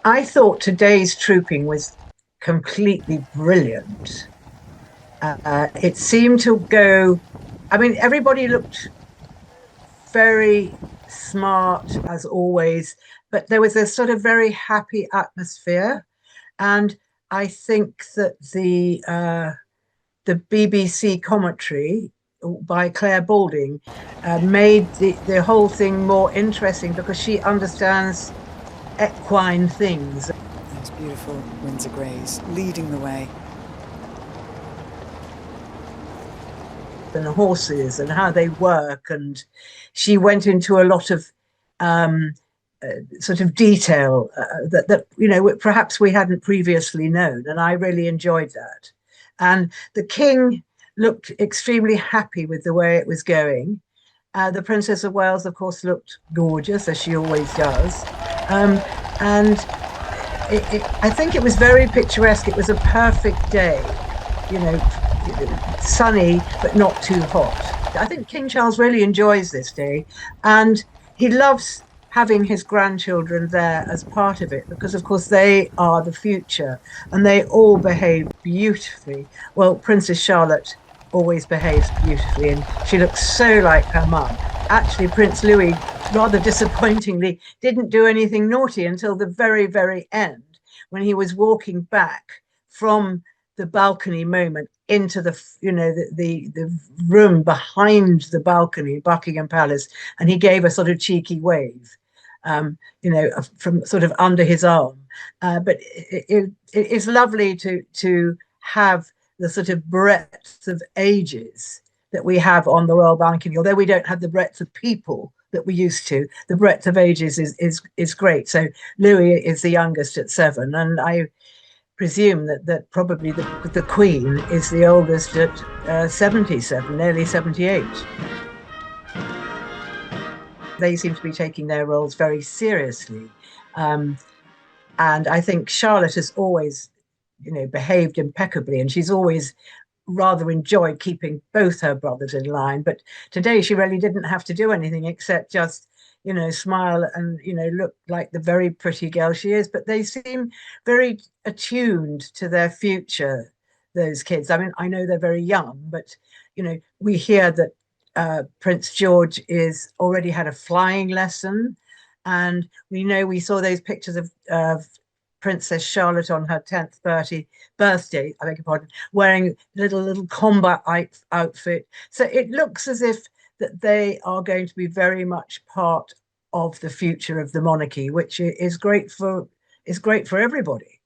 I thought today's trooping was completely brilliant. It seemed to go, I mean, everybody looked very smart as always, but there was a sort of very happy atmosphere. And I think that the BBC commentary by Claire Balding made the whole thing more interesting because she understands equine things Those beautiful Windsor Greys leading the way. and horses and how they work. And she went into a lot of um, sort of detail that perhaps we hadn't previously known, and I really enjoyed that. And the king looked extremely happy with the way it was going. The Princess of Wales, of course, looked gorgeous as she always does, and I think it was very picturesque. It was a perfect day, you know, sunny but not too hot. I think King Charles really enjoys this day, and he loves having his grandchildren there as part of it because, of course, they are the future and they all behave beautifully. Well, Princess Charlotte always behaves beautifully, and she looks so like her mum. Actually, Prince Louis, rather disappointingly, didn't do anything naughty until the very, very end when he was walking back from the balcony moment into the room behind the balcony, Buckingham Palace, and he gave a sort of cheeky wave, from sort of under his arm. But it is lovely to have the sort of breadth of ages that we have on the royal balcony. Although we don't have the breadth of people that we used to, the breadth of ages is great. So Louis is the youngest at 7, and I presume that probably the Queen is the oldest at 77, nearly 78. They seem to be taking their roles very seriously. Um, and I think Charlotte has always, behaved impeccably, and she's always rather enjoyed keeping both her brothers in line. But today she really didn't have to do anything except just, smile and, look like the very pretty girl she is. But they seem very attuned to their future, those kids. I mean, I know they're very young, but, we hear that Prince George is already had a flying lesson. And we saw those pictures of Princess Charlotte on her 10th birthday, I beg your pardon, wearing little combat outfit. So it looks as if that they are going to be very much part of the future of the monarchy, which is great for everybody.